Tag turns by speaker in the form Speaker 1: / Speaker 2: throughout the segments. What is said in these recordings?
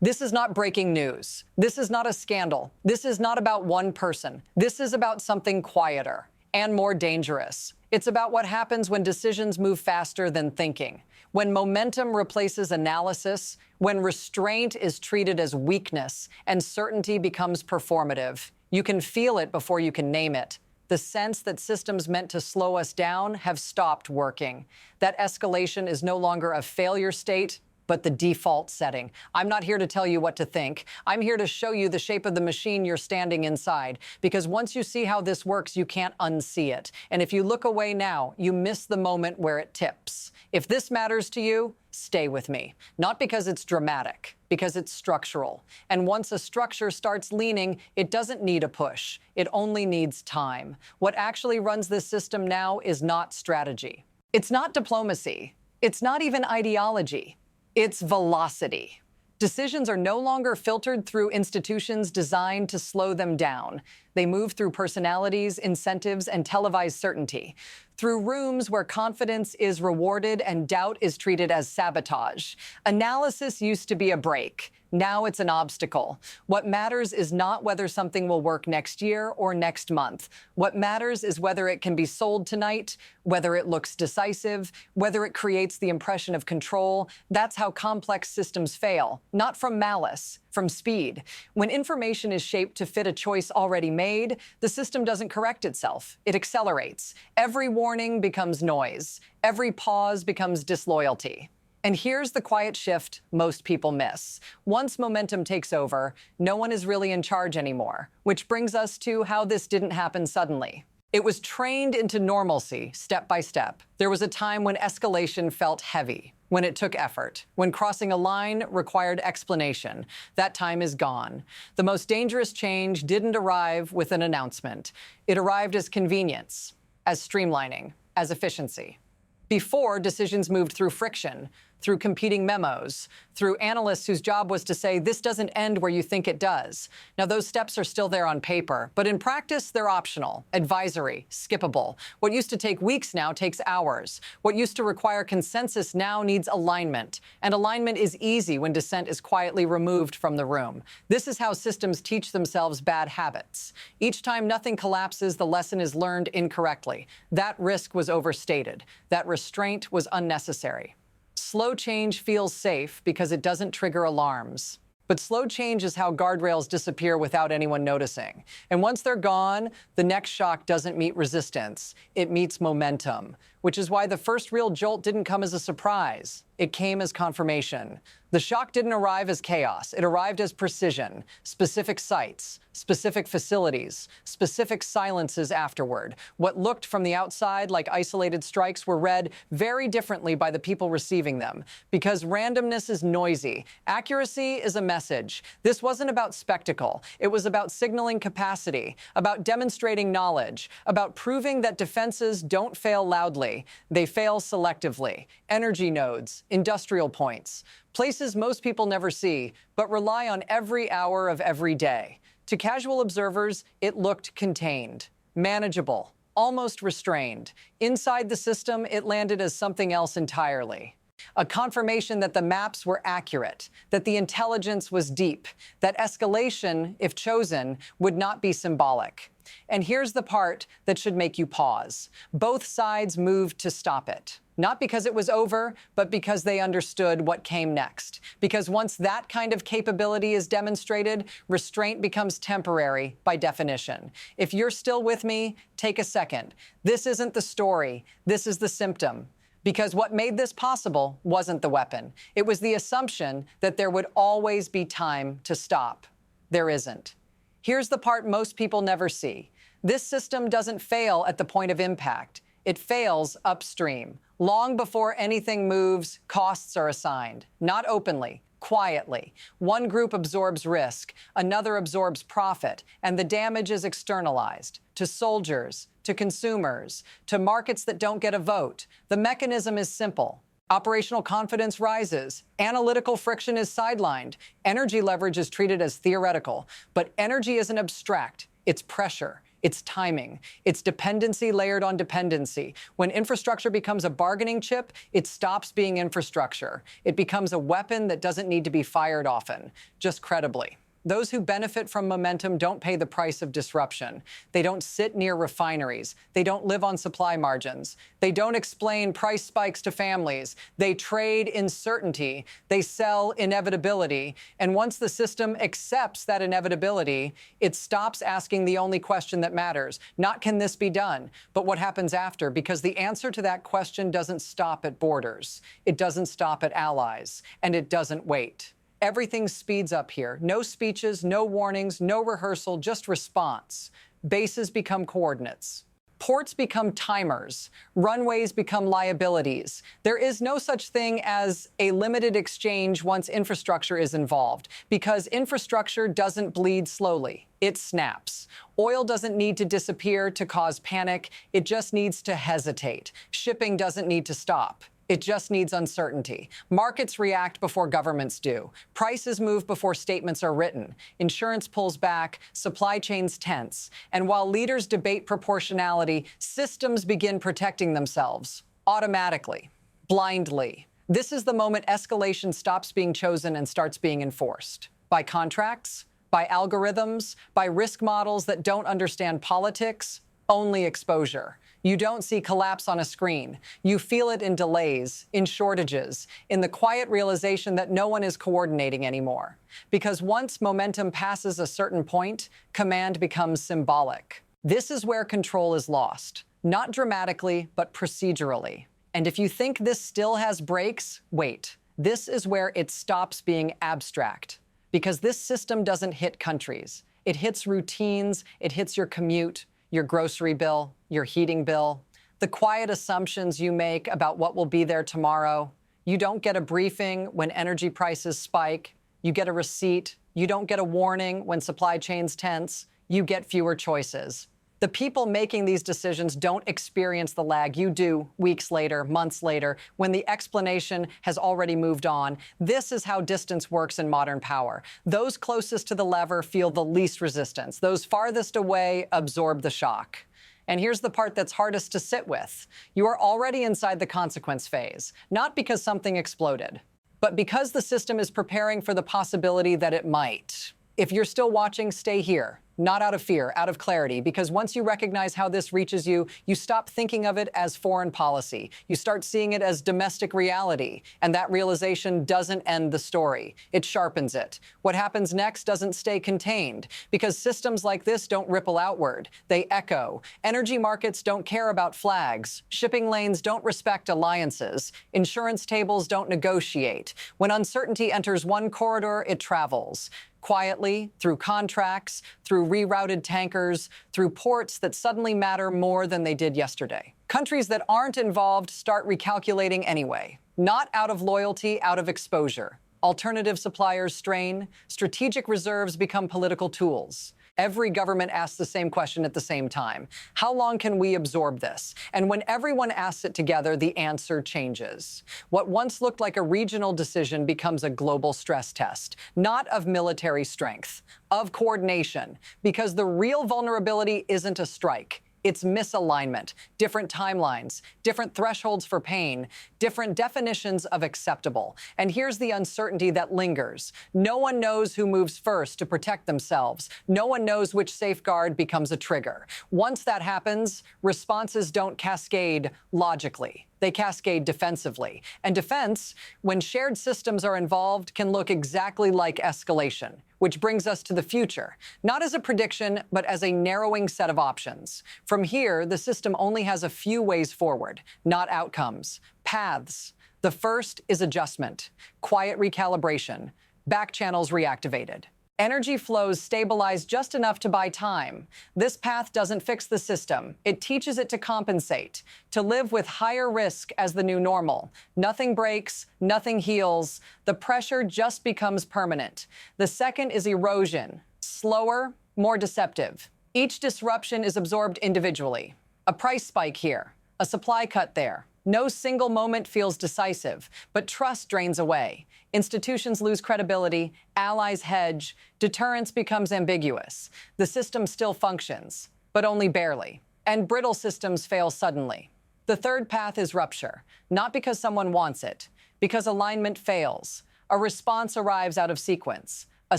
Speaker 1: This is not breaking news. This is not a scandal. This is not about one person. This is about something quieter and more dangerous. It's about what happens when decisions move faster than thinking, when momentum replaces analysis, when restraint is treated as weakness and certainty becomes performative. You can feel it before you can name it. The sense that systems meant to slow us down have stopped working. That escalation is no longer a failure state, but the default setting. I'm not here to tell you what to think. I'm here to show you the shape of the machine you're standing inside, because once you see how this works, you can't unsee it. And if you look away now, you miss the moment where it tips. If this matters to you, stay with me. Not because it's dramatic, because it's structural. And once a structure starts leaning, it doesn't need a push. It only needs time. What actually runs this system now is not strategy. It's not diplomacy. It's not even ideology. It's velocity. Decisions are no longer filtered through institutions designed to slow them down. They move through personalities, incentives, and televised certainty. Through rooms where confidence is rewarded and doubt is treated as sabotage. Analysis used to be a break. Now it's an obstacle. What matters is not whether something will work next year or next month. What matters is whether it can be sold tonight, whether it looks decisive, whether it creates the impression of control. That's how complex systems fail, not from malice, from speed. When information is shaped to fit a choice already made, the system doesn't correct itself. It accelerates. Every warning becomes noise. Every pause becomes disloyalty. And here's the quiet shift most people miss. Once momentum takes over, no one is really in charge anymore, which brings us to how this didn't happen suddenly. It was trained into normalcy, step by step. There was a time when escalation felt heavy, when it took effort, when crossing a line required explanation. That time is gone. The most dangerous change didn't arrive with an announcement. It arrived as convenience, as streamlining, as efficiency. Before, decisions moved through friction, through competing memos, through analysts whose job was to say, this doesn't end where you think it does. Now, those steps are still there on paper, but in practice, they're optional, advisory, skippable. What used to take weeks now takes hours. What used to require consensus now needs alignment. And alignment is easy when dissent is quietly removed from the room. This is how systems teach themselves bad habits. Each time nothing collapses, the lesson is learned incorrectly. That risk was overstated. That restraint was unnecessary. Slow change feels safe because it doesn't trigger alarms. But slow change is how guardrails disappear without anyone noticing. And once they're gone, the next shock doesn't meet resistance. It meets momentum, which is why the first real jolt didn't come as a surprise. It came as confirmation. The shock didn't arrive as chaos. It arrived as precision, specific sites, specific facilities, specific silences afterward. What looked from the outside like isolated strikes were read very differently by the people receiving them. Because randomness is noisy. Accuracy is a message. This wasn't about spectacle. It was about signaling capacity, about demonstrating knowledge, about proving that defenses don't fail loudly. They fail selectively. Energy nodes, industrial points, places most people never see, but rely on every hour of every day. To casual observers, it looked contained, manageable, almost restrained. Inside the system, it landed as something else entirely. A confirmation that the maps were accurate, that the intelligence was deep, that escalation, if chosen, would not be symbolic. And here's the part that should make you pause. Both sides moved to stop it. Not because it was over, but because they understood what came next. Because once that kind of capability is demonstrated, restraint becomes temporary by definition. If you're still with me, take a second. This isn't the story. This is the symptom. Because what made this possible wasn't the weapon. It was the assumption that there would always be time to stop. There isn't. Here's the part most people never see. This system doesn't fail at the point of impact. It fails upstream. Long before anything moves, costs are assigned. Not openly, quietly. One group absorbs risk, another absorbs profit, and the damage is externalized to soldiers, to consumers, to markets that don't get a vote. The mechanism is simple. Operational confidence rises. Analytical friction is sidelined. Energy leverage is treated as theoretical. But energy isn't abstract. It's pressure. It's timing. It's dependency layered on dependency. When infrastructure becomes a bargaining chip, it stops being infrastructure. It becomes a weapon that doesn't need to be fired often, just credibly. Those who benefit from momentum don't pay the price of disruption. They don't sit near refineries. They don't live on supply margins. They don't explain price spikes to families. They trade uncertainty. They sell inevitability. And once the system accepts that inevitability, it stops asking the only question that matters. Not can this be done, but what happens after, because the answer to that question doesn't stop at borders. It doesn't stop at allies, and it doesn't wait. Everything speeds up here. No speeches, no warnings, no rehearsal, just response. Bases become coordinates. Ports become timers. Runways become liabilities. There is no such thing as a limited exchange once infrastructure is involved, because infrastructure doesn't bleed slowly. It snaps. Oil doesn't need to disappear to cause panic. It just needs to hesitate. Shipping doesn't need to stop. It just needs uncertainty. Markets react before governments do. Prices move before statements are written. Insurance pulls back. Supply chains tense. And while leaders debate proportionality, systems begin protecting themselves automatically, blindly. This is the moment escalation stops being chosen and starts being enforced. By contracts, by algorithms, by risk models that don't understand politics, only exposure. You don't see collapse on a screen. You feel it in delays, in shortages, in the quiet realization that no one is coordinating anymore. Because once momentum passes a certain point, command becomes symbolic. This is where control is lost. Not dramatically, but procedurally. And if you think this still has brakes, wait. This is where it stops being abstract. Because this system doesn't hit countries. It hits routines, it hits your commute, your grocery bill, your heating bill, the quiet assumptions you make about what will be there tomorrow. You don't get a briefing when energy prices spike. You get a receipt. You don't get a warning when supply chains tense. You get fewer choices. The people making these decisions don't experience the lag you do weeks later, months later, when the explanation has already moved on. This is how distance works in modern power. Those closest to the lever feel the least resistance. Those farthest away absorb the shock. And here's the part that's hardest to sit with. You are already inside the consequence phase, not because something exploded, but because the system is preparing for the possibility that it might. If you're still watching, stay here. Not out of fear, out of clarity, because once you recognize how this reaches you, you stop thinking of it as foreign policy. You start seeing it as domestic reality, and that realization doesn't end the story. It sharpens it. What happens next doesn't stay contained, because systems like this don't ripple outward. They echo. Energy markets don't care about flags. Shipping lanes don't respect alliances. Insurance tables don't negotiate. When uncertainty enters one corridor, it travels. Quietly, through contracts, through rerouted tankers, through ports that suddenly matter more than they did yesterday. Countries that aren't involved start recalculating anyway, not out of loyalty, out of exposure. Alternative suppliers strain, strategic reserves become political tools. Every government asks the same question at the same time. How long can we absorb this? And when everyone asks it together, the answer changes. What once looked like a regional decision becomes a global stress test, not of military strength, of coordination, because the real vulnerability isn't a strike. It's misalignment, different timelines, different thresholds for pain, different definitions of acceptable. And here's the uncertainty that lingers. No one knows who moves first to protect themselves. No one knows which safeguard becomes a trigger. Once that happens, responses don't cascade logically. They cascade defensively. And defense, when shared systems are involved, can look exactly like escalation, which brings us to the future, not as a prediction, but as a narrowing set of options. From here, the system only has a few ways forward, not outcomes, paths. The first is adjustment, quiet recalibration, back channels reactivated. Energy flows stabilize just enough to buy time. This path doesn't fix the system. It teaches it to compensate, to live with higher risk as the new normal. Nothing breaks, nothing heals. The pressure just becomes permanent. The second is erosion, slower, more deceptive. Each disruption is absorbed individually. A price spike here, a supply cut there. No single moment feels decisive, but trust drains away. Institutions lose credibility, allies hedge, deterrence becomes ambiguous. The system still functions, but only barely. And brittle systems fail suddenly. The third path is rupture, not because someone wants it, because alignment fails. A response arrives out of sequence. A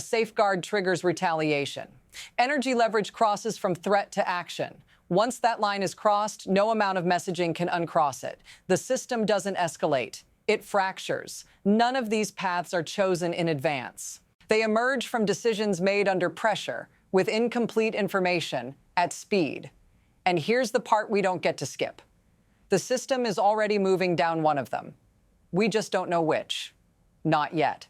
Speaker 1: safeguard triggers retaliation. Energy leverage crosses from threat to action. Once that line is crossed, no amount of messaging can uncross it. The system doesn't escalate. It fractures. None of these paths are chosen in advance. They emerge from decisions made under pressure, with incomplete information, at speed. And here's the part we don't get to skip. The system is already moving down one of them. We just don't know which. Not yet.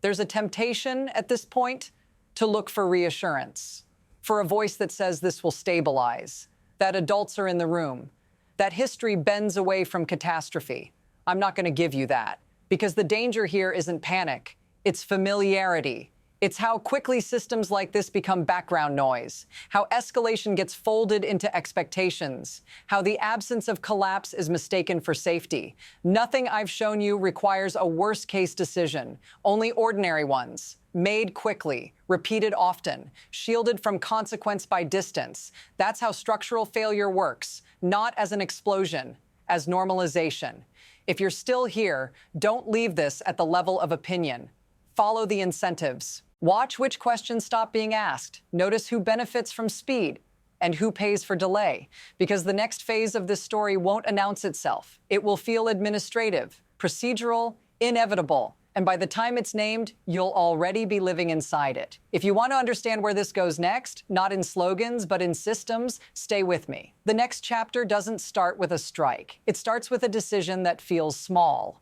Speaker 1: There's a temptation at this point to look for reassurance, for a voice that says this will stabilize, that adults are in the room, that history bends away from catastrophe. I'm not going to give you that, because the danger here isn't panic, it's familiarity. It's how quickly systems like this become background noise, how escalation gets folded into expectations, how the absence of collapse is mistaken for safety. Nothing I've shown you requires a worst-case decision, only ordinary ones, made quickly, repeated often, shielded from consequence by distance. That's how structural failure works, not as an explosion, as normalization. If you're still here, don't leave this at the level of opinion. Follow the incentives. Watch which questions stop being asked. Notice who benefits from speed and who pays for delay, because the next phase of this story won't announce itself. It will feel administrative, procedural, inevitable, and by the time it's named, you'll already be living inside it. If you want to understand where this goes next, not in slogans, but in systems, stay with me. The next chapter doesn't start with a strike. It starts with a decision that feels small,